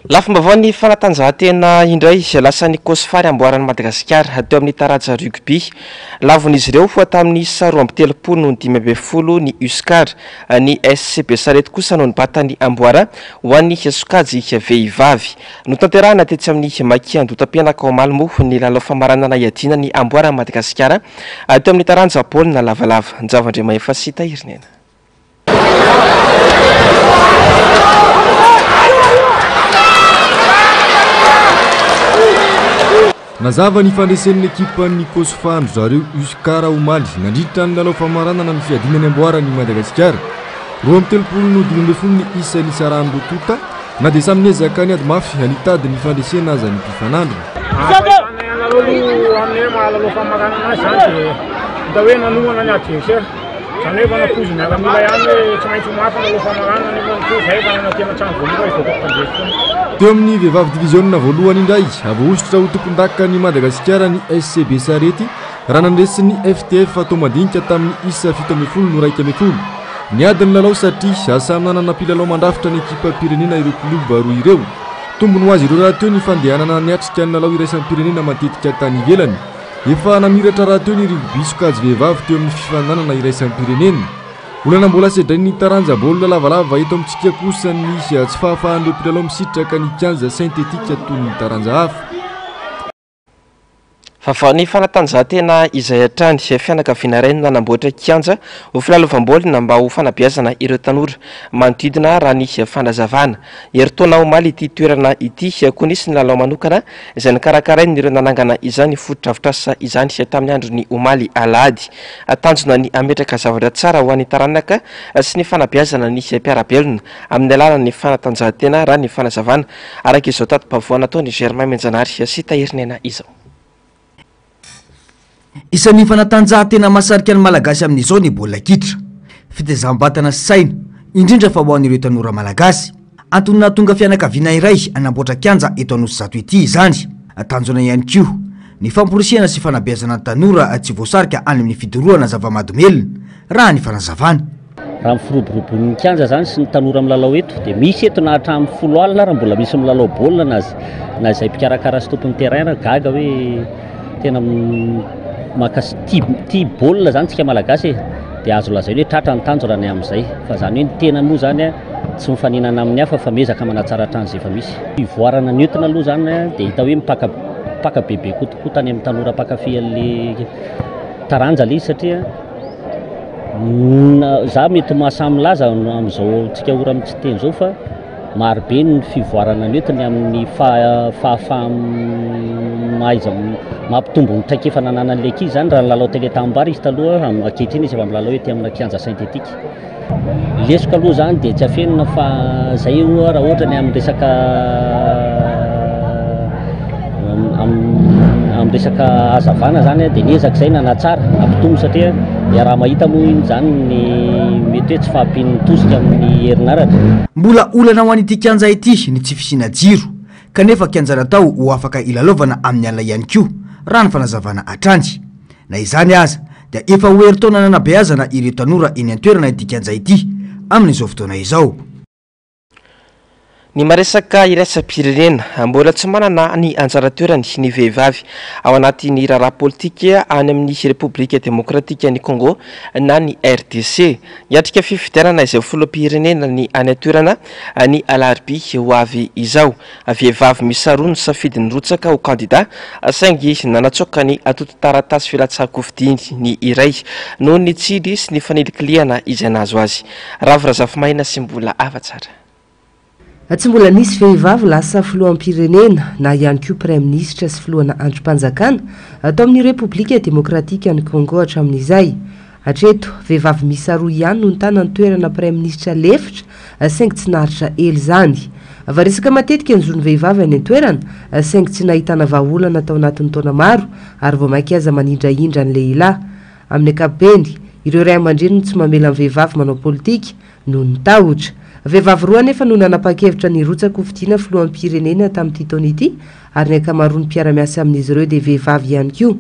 Lafomba ny fanatanjahantena indray izay lasan'ny Kosfary amboaran'ny Madagasikara teo amin'ny taranja rugby. Lavon'izy ireo fa tamin'ny 17 no 15 ny USCAR, ny SCB Sarety kosa no nibata ny amboara ho an'ny sokajy vehivavy. Notanterahana tetsy amin'ny Makiandotam-pianaka ao Malmo ny lalao famaranana iadina ny amboara Madagasikara teo amin'ny taranja baolina lavalava. Njavandre Mahefasita Irinena. Nazava ny fandresen'ny ekipan'ny Kosfandro zareo USCAR omaly nandritra ny lalao famaranana ny fiadinany amboarany Madagasikara. 23 no 12 ny isa ny sarano Rotota na dia samy niezaka ny ady mafy hanitady ny fandresena aza ny mpifanandro. Teo amin'ny vehivavy divizionna voalohany indray avoositra ho tompon-daka ny Madagasikara ny SCB Sarety raha nandresiny FTF atao madinika tamin'ny isa 17 no 1-10. Niadiny lalao satria samy nanana mpilalao mandrafitra ny ekipa pirenena ireo kluba roa ireo. Tombony ho azy ireo raha teo ny fandehanana niatrika ny lalao iraisan'ny pirenena matetika tany ivelany. Efa namiratra raha teo ny rugby sokajy vehivavy teo amin'ny fifananana iraisan'ny pirenena. Olana mbola sedray ny taranja baolina lavalava eto amintsika kosa ny tsy fahafahan'ireo mpilalao misitraka ny kianja sentetika toy ny taranja hafa. Fa ny fanatanjahantena izay hatrany fianakaviana iray no nanamboatra kianja ho filalaovam-baolina mba ho fanabeazana ireo tanora manodidina raha ny fandrazavana. Heritaona omaly ity toerana ity koa nisy ny lalao manokana izay nikarakarainy ireo nanangana izany foto-drafitrasa izany tamin'ny andro ny omaly alahady. Tanjona ny ametraka zavatra tsara ho an'ny taranaka sy ny fanabeazana ny mpiarabelona amin'ny alalan'ny fanatanjahantena raha ny fanazavana araka izao tato-pavoana ataony Germain Menjanary sy Tahirinena izao. Isan'ny fanatanjahantena mahasarika ny malagasy amin'izao ny baolina kitra. Fitezam-batana saina indrindra fa ho an'ireo tanora malagasy. Antony nahatonga fianakaviana iray anamboatra kianja eto Anosizato ity izany. Tanjona ihany koa ny famporisiana sy fanabeazana ny tanora tsy voasarika any amin'ny fidorohana zava-mahadomelona raha ny fanazavana. Raha mifiroborobon'ny kianja zany sy ny tanora milalao eto dia misy eto na hatramin'ny 10 alina raha mbola misy milalao baolina na izay mpikarakara sy tompon'ny terrain gaga hoe tena makasy tia baolina zany tsika malagasy dia azo lazaina hoe tratra ny tanjona ny amin'izay fa zany hoe ny tena moa zany tsy mifaninana amin'ny hafa fa mezaka manatsara trano izay efa misy. Ivoarana ny entina aloha zany dia hita hoe mipaka bebe kotokoa tany amin'ny tanora mpakafy an'le taranja le izy satria za mety mahasamy laza amin'izao tsika ora amin'ny tsy teny zao fa marobe ny fivoarana ny entiny amin'ny fahafahmaiza mampitombo ny traikefa nanana an'le kizy zany raha lalao teletam-bary izy taloha ankehitriny izy efa milalao ety amina kianja syntetika. Lesoko aloha zany dia tsy afenina fa zay raha ohatra ny amin'ny resaka amin'ny resaka hazavana zany dia niezaka izay nanatsara ampitombo satria raha mahita moa iny zany ny mety hoe tsy fahampian'ny tosika amin'ny herinaratra. Mbola olana ho an'ity kianja ity ny tsy fisiana jiro kanefa kianja natao ho afaka ilalaovana amin'ny alina ihany koa raha ny fanazavana hatrany. Na izany aza dia efa ho heritaona nanabeazana ireo tanora eny an-toerana ity kianja ity amin'izao fotoana izao. Ny maresaka iraisam-pirenena mbola tsy manana ny anjara-toerany ny vehivavy ao anatin'ny raharaha politika any amin'ny Repoblika Demokratika ny Congo na ny RDC. Hiatrika fifidianana izay filoham-pirenena ny any toerana ny alarobia ho avy izao. Vehivavy misaroa ny safidiny rotsaka ho kandida saingy nanatsoaka ny atoto taratasy filatsahan-kofidiany ny iray noho ny tsidy sy ny fanelikiliana izay nahazo azy. Ravirazafy-maina sy mbola afa-tsara. Tsy mbola nisy vehivavy lasa filoham-pirenena na ihany koa Premier Ministre sy filohana androm-panjakana atao amin'ny Repoblika Demokratika ny Congo hatramin'izay. Hatreto vehivavy miisa roa ihany no nitana ny toerana Premier Ministre lefitra saingy tsy naharitra ela izany. Varesaka matetika ny zon'ny vehivavy any an-toerana saingy tsy nahitana vahaolana tao anatin'ny taona maro ary vao mankaiza manindrahindra ny lehilahy. Amin'ny ankapobeny ireo ray aman-dreny no tsy mamela ny vehivavy manao politika noho ny tahotra. Vehivavy roa nefa no nanapa-kevitra ny rotsaka ho fidiana filoham-pirenena tamin'ity taona ity ary ny ankamaroan'ny mpiara-miasa amin'izy ireo dia vehivavy ihany koa.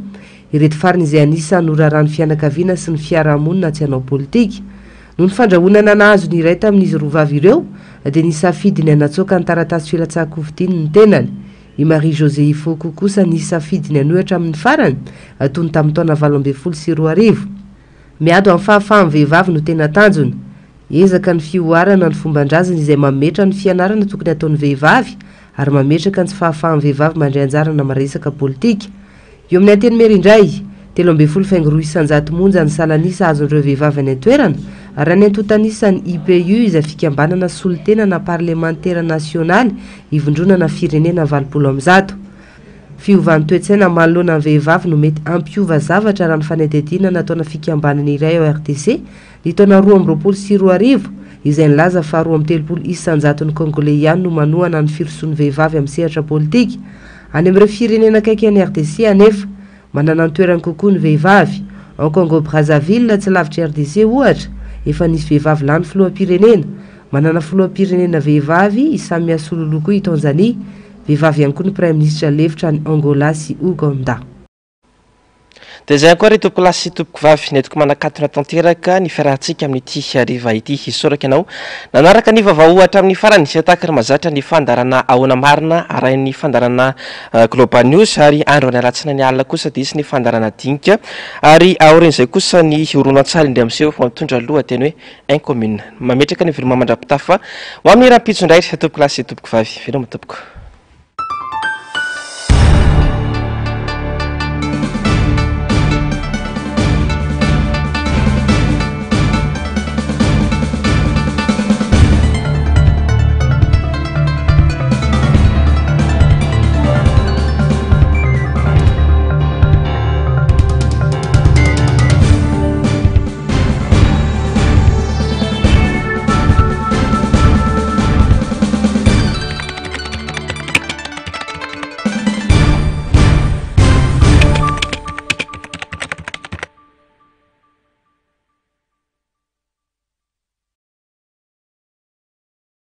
Ireto farany izay anisany norarany fianakaviana sy ny fiarahamonina tsy hanao politika. Noho ny fandrahonana nahazo ny iray tamin'izy roa vavy ireo dia nisafidiny hanatsoaka ny taratasy filatsahan-kofidiany ny tenany. I Marie José Ifoko kosa nisafidiny hanohitra amin'ny farany toy ny tamin'ny taona 2012. Miado amin'ny fahafahan'ny vehivavy no tena tanjona. Ezaka ny fioarana ny fomban-drazana izay mametra ny fianarana tokony ataon'ny vehivavy ary mametraka ny tsy fahafahan'ny vehivavy mandray anjarana maresaka politika. Eo amin'ny anteny Merindray 13.2 isanjato monja ny salanisa azon'ireo vehivavy any an-toerana ary any antotanisany IPU izay fikambanana solontenana parlementaire nasionaly ivondronana firenena 20%. Fiovan'ny toe-tsaina manoloana ny vehivavy no mety ampiova zavatra raha ny fanadihadiana nataona fikambanana iray ao RDC ny taona 2022 izay nilaza fa 13 isanjato ny Congolais ihany no manohana ny firosoan'ny vehivavy amin'ny sehatra politika. Any amin'ireo firenena akaiky any RDC anefa manana ny toerany kokoa ny vehivavy. Ao Congo Brazzaville tsy lavitra RDC ohatra efa nisy vehivavy lany filoham-pirenena. Manana filoham-pirenena vehivavy Samia Suluhu koa i Tanzania. Vehivavy ihany koa ny Prime Ministre lefitra ny Angola sy Uganda. Dia izay koa ry tompoko lahy sy tompoko vavy netiko manakatona tanteraka ny fiarahantsika amin'ity hariva ity hisoraka ianao nanaraka ny vaovao hatramin'ny farany sy atakary mazatra ny fandarana ahoana marina arahin'ny fandarana Global News ary andro any alatsina ny alina kosa dia isy ny fandarana dinika ary aorin'izay kosa ny horonan-tsaly indray amin'izay fa mitondra aloha teny hoe incommune mametraka ny viroma mandrapitafa ho amin'ny raha-pitso indray tompoko lahy sy tompoko vavy veloma tompoko.